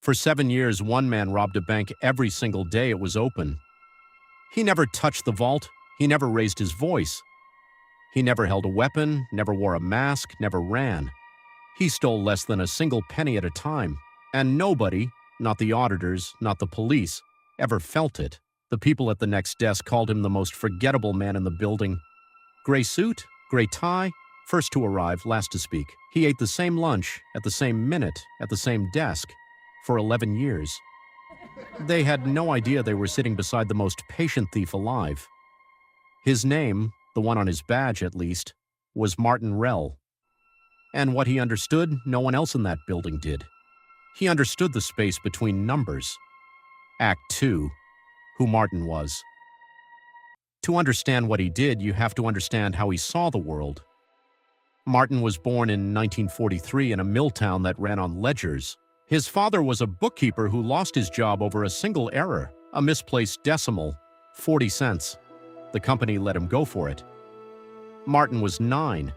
For 7 years, one man robbed a bank every single day it was open. He never touched the vault. He never raised his voice. He never held a weapon, never wore a mask, never ran. He stole less than a single penny at a time. And nobody, not the auditors, not the police, ever felt it. The people at the next desk called him the most forgettable man in the building. Gray suit, gray tie, first to arrive, last to speak. He ate the same lunch, at the same minute, at the same desk, for 11 years. They had no idea they were sitting beside the most patient thief alive. His name, the one on his badge at least, was Martin Rell. And what he understood, no one else in that building did. He understood the space between numbers. Act 2, who Martin was. To understand what he did, you have to understand how he saw the world. Martin was born in 1943 in a mill town that ran on ledgers. His father was a bookkeeper who lost his job over a single error, a misplaced decimal, 40 cents. The company let him go for it. Martin was 9.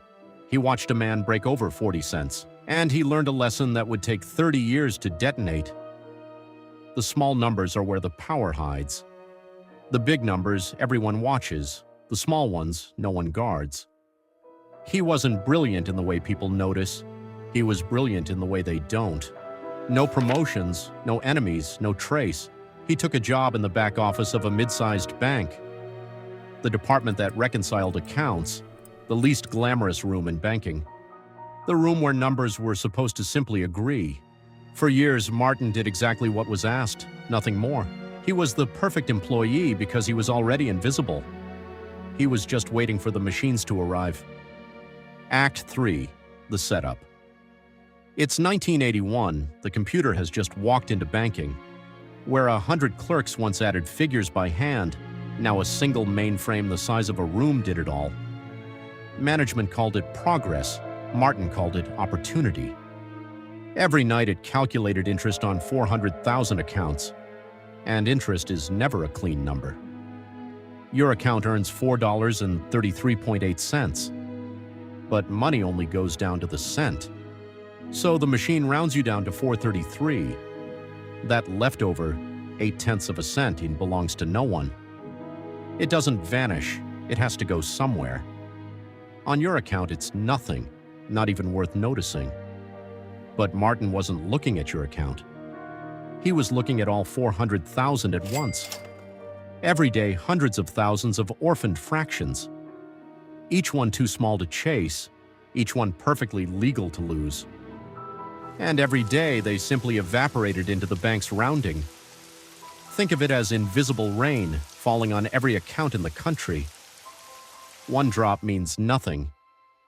He watched a man break over 40 cents, and he learned a lesson that would take 30 years to detonate. The small numbers are where the power hides. The big numbers everyone watches, the small ones no one guards. He wasn't brilliant in the way people notice. He was brilliant in the way they don't. No promotions, no enemies, no trace. He took a job in the back office of a mid-sized bank, the department that reconciled accounts, the least glamorous room in banking, the room where numbers were supposed to simply agree. For years, Martin did exactly what was asked, nothing more. He was the perfect employee because he was already invisible. He was just waiting for the machines to arrive. Act 3, the setup. It's 1981, the computer has just walked into banking. Where 100 clerks once added figures by hand, now a single mainframe the size of a room did it all. Management called it progress. Martin called it opportunity. Every night it calculated interest on 400,000 accounts. And interest is never a clean number. Your account earns $4.33.8. But money only goes down to the cent. So the machine rounds you down to 433. That leftover 0.8 of a cent belongs to no one. It doesn't vanish. It has to go somewhere. On your account, it's nothing, not even worth noticing. But Martin wasn't looking at your account. He was looking at all 400,000 at once. Every day, hundreds of thousands of orphaned fractions. Each one too small to chase, each one perfectly legal to lose. And every day, they simply evaporated into the bank's rounding. Think of it as invisible rain falling on every account in the country. One drop means nothing,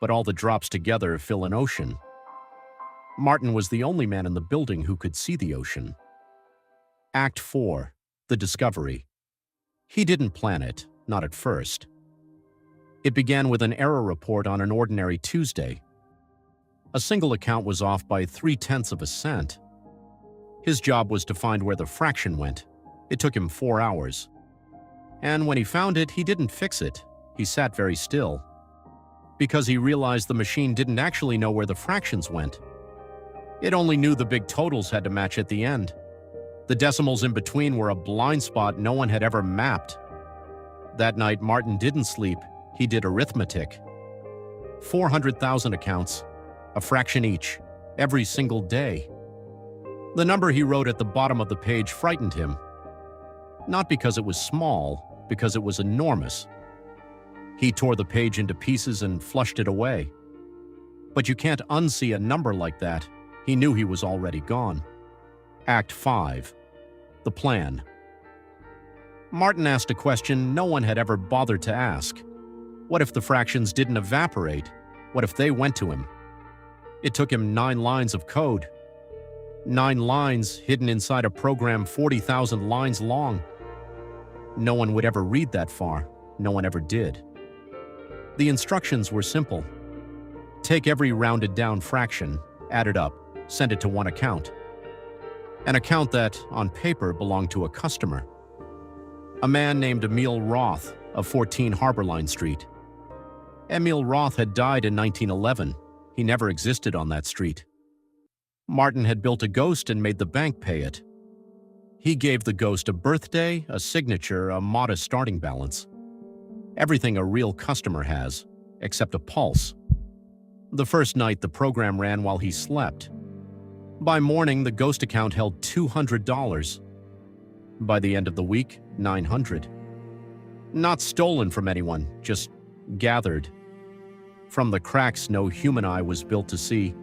but all the drops together fill an ocean. Martin was the only man in the building who could see the ocean. Act 4, the discovery. He didn't plan it, not at first. It began with an error report on an ordinary Tuesday. A single account was off by 0.3 of a cent. His job was to find where the fraction went. It took him 4 hours. And when he found it, he didn't fix it. He sat very still. Because he realized the machine didn't actually know where the fractions went. It only knew the big totals had to match at the end. The decimals in between were a blind spot no one had ever mapped. That night, Martin didn't sleep. He did arithmetic. 400,000 accounts, a fraction each, every single day. The number he wrote at the bottom of the page frightened him. Not because it was small, because it was enormous. He tore the page into pieces and flushed it away. But you can't unsee a number like that. He knew he was already gone. Act 5, the plan. Martin asked a question no one had ever bothered to ask. What if the fractions didn't evaporate? What if they went to him? It took him 9 lines of code. 9 lines hidden inside a program 40,000 lines long. No one would ever read that far. No one ever did. The instructions were simple. Take every rounded down fraction, add it up, send it to one account. An account that, on paper, belonged to a customer. A man named Emil Roth of 14 Harborline Street. Emil Roth had died in 1911. He never existed on that street. Martin had built a ghost and made the bank pay it. He gave the ghost a birthday, a signature, a modest starting balance. Everything a real customer has, except a pulse. The first night, the program ran while he slept. By morning, the ghost account held $200. By the end of the week, $900. Not stolen from anyone, just gathered. From the cracks no human eye was built to see.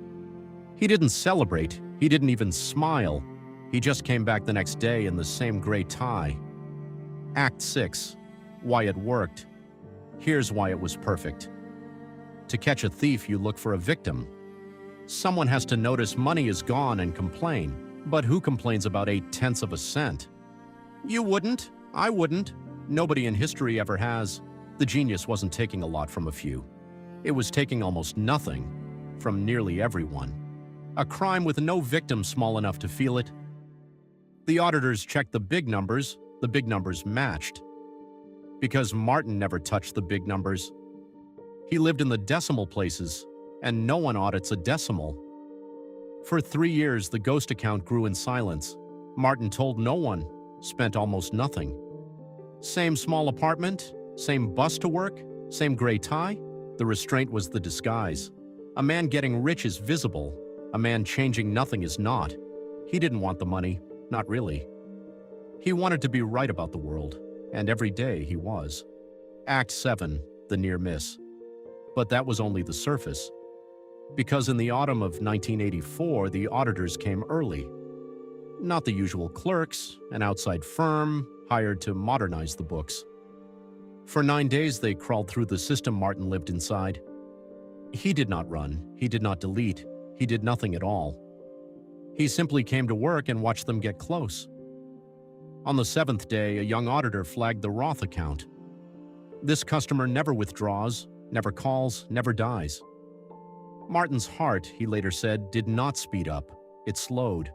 He didn't celebrate. He didn't even smile. He just came back the next day in the same gray tie. Act 6. Why it worked. Here's why it was perfect. To catch a thief, you look for a victim. Someone has to notice money is gone and complain. But who complains about 8/10 of a cent? You wouldn't. I wouldn't. Nobody in history ever has. The genius wasn't taking a lot from a few. It was taking almost nothing from nearly everyone. A crime with no victim small enough to feel it. The auditors checked the big numbers matched. Because Martin never touched the big numbers. He lived in the decimal places, and no one audits a decimal. For 3 years, the ghost account grew in silence. Martin told no one, spent almost nothing. Same small apartment, same bus to work, same gray tie. The restraint was the disguise. A man getting rich is visible. A man changing nothing is not. He didn't want the money, not really. He wanted to be right about the world, and every day he was. Act 7, the near miss. But that was only the surface. Because in the autumn of 1984, the auditors came early. Not the usual clerks, an outside firm hired to modernize the books. For 9 days, they crawled through the system Martin lived inside. He did not run, he did not delete, he did nothing at all. He simply came to work and watched them get close. On the 7th day, a young auditor flagged the Roth account. This customer never withdraws, never calls, never dies. Martin's heart, he later said, did not speed up. It slowed.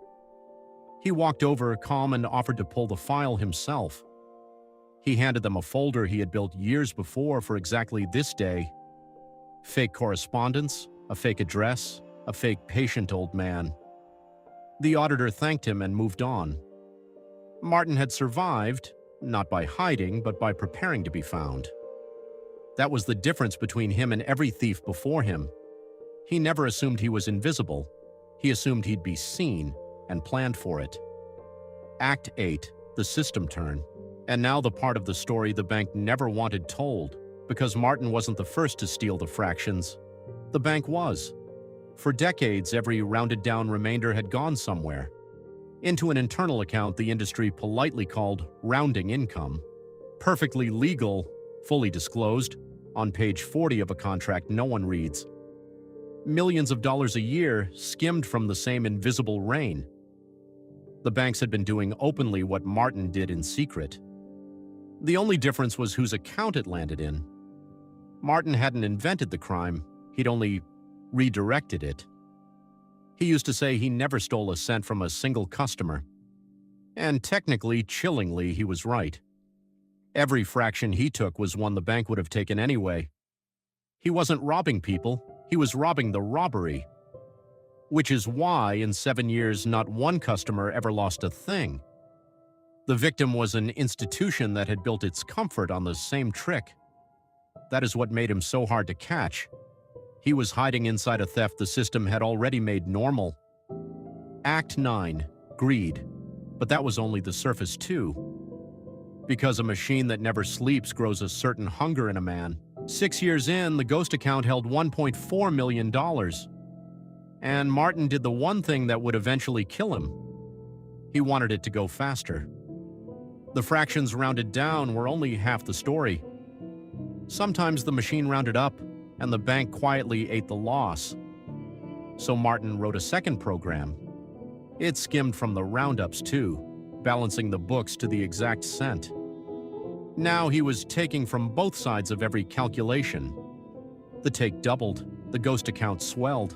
He walked over, calm, and offered to pull the file himself. He handed them a folder he had built years before for exactly this day. Fake correspondence, a fake address, a fake patient old man. The auditor thanked him and moved on. Martin had survived, not by hiding, but by preparing to be found. That was the difference between him and every thief before him. He never assumed he was invisible. He assumed he'd be seen and planned for it. Act 8, the system turn. And now the part of the story the bank never wanted told, because Martin wasn't the first to steal the fractions. The bank was. For decades, every rounded-down remainder had gone somewhere. Into an internal account the industry politely called rounding income. Perfectly legal, fully disclosed, on page 40 of a contract no one reads. Millions of dollars a year skimmed from the same invisible rain. The banks had been doing openly what Martin did in secret. The only difference was whose account it landed in. Martin hadn't invented the crime, he'd only redirected it. He used to say he never stole a cent from a single customer. And technically, chillingly, he was right. Every fraction he took was one the bank would have taken anyway. He wasn't robbing people, he was robbing the robbery. Which is why, in 7 years, not one customer ever lost a thing. The victim was an institution that had built its comfort on the same trick. That is what made him so hard to catch. He was hiding inside a theft the system had already made normal. Act 9, greed. But that was only the surface too. Because a machine that never sleeps grows a certain hunger in a man. 6 years in, the ghost account held $1.4 million. And Martin did the one thing that would eventually kill him. He wanted it to go faster. The fractions rounded down were only half the story. Sometimes the machine rounded up, and the bank quietly ate the loss. So Martin wrote a second program. It skimmed from the roundups too, balancing the books to the exact cent. Now he was taking from both sides of every calculation. The take doubled, the ghost account swelled.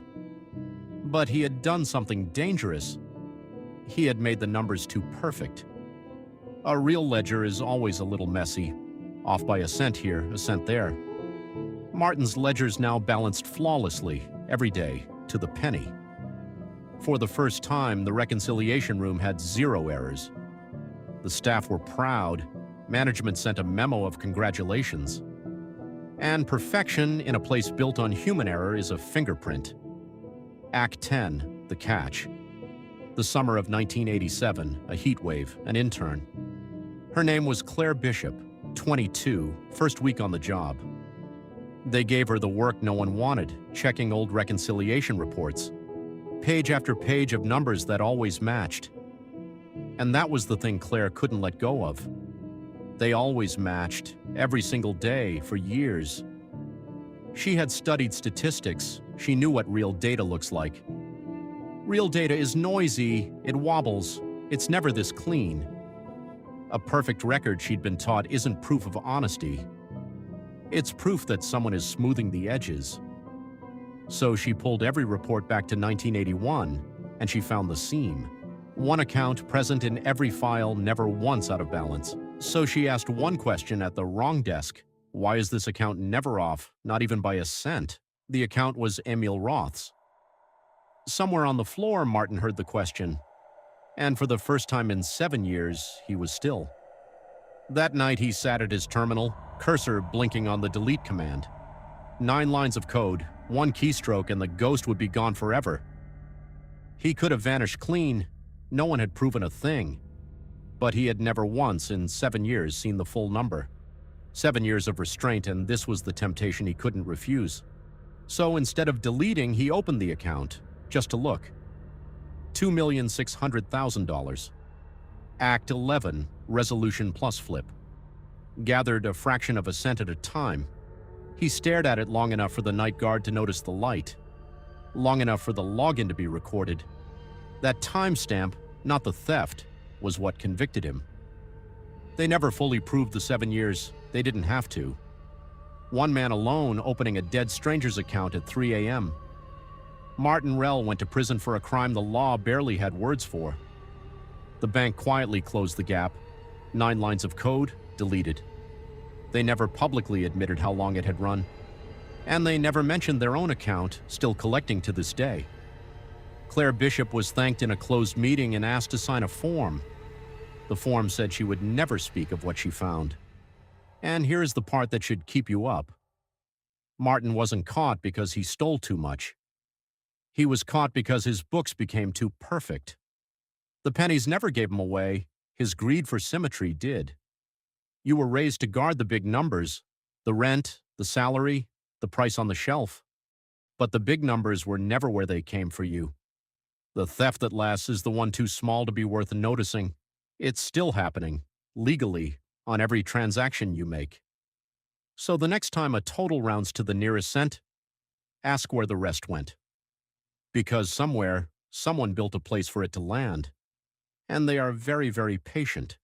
But he had done something dangerous. He had made the numbers too perfect. A real ledger is always a little messy, off by a cent here, a cent there. Martin's ledgers now balanced flawlessly, every day, to the penny. For the first time, the reconciliation room had 0 errors. The staff were proud. Management sent a memo of congratulations. And perfection in a place built on human error is a fingerprint. Act 10, the catch. The summer of 1987, a heat wave, an intern. Her name was Claire Bishop, 22, first week on the job. They gave her the work no one wanted, checking old reconciliation reports. Page after page of numbers that always matched. And that was the thing Claire couldn't let go of. They always matched, every single day, for years. She had studied statistics. She knew what real data looks like. Real data is noisy, it wobbles, it's never this clean. A perfect record, she'd been taught, isn't proof of honesty. It's proof that someone is smoothing the edges. So she pulled every report back to 1981, and she found the seam. One account present in every file, never once out of balance. So she asked one question at the wrong desk. Why is this account never off, not even by a cent? The account was Emil Roth's. Somewhere on the floor, Martin heard the question. And for the first time in 7 years, he was still. That night, he sat at his terminal, cursor blinking on the delete command. 9 lines of code, 1 keystroke, and the ghost would be gone forever. He could have vanished clean. No one had proven a thing. But he had never once in 7 years seen the full number. 7 years of restraint, and this was the temptation he couldn't refuse. So instead of deleting, he opened the account, just to look. $2,600,000. Act 11, resolution plus flip. Gathered a fraction of a cent at a time. He stared at it long enough for the night guard to notice the light. Long enough for the login to be recorded. That timestamp, not the theft, was what convicted him. They never fully proved the 7 years. They didn't have to. One man alone opening a dead stranger's account at 3 a.m. Martin Rell went to prison for a crime the law barely had words for. The bank quietly closed the gap. 9 lines of code, deleted. They never publicly admitted how long it had run. And they never mentioned their own account, still collecting to this day. Claire Bishop was thanked in a closed meeting and asked to sign a form. The form said she would never speak of what she found. And here's the part that should keep you up. Martin wasn't caught because he stole too much. He was caught because his books became too perfect. The pennies never gave him away. His greed for symmetry did. You were raised to guard the big numbers, the rent, the salary, the price on the shelf. But the big numbers were never where they came for you. The theft that lasts is the one too small to be worth noticing. It's still happening, legally, on every transaction you make. So the next time a total rounds to the nearest cent, ask where the rest went. Because somewhere, someone built a place for it to land. And they are very, very patient.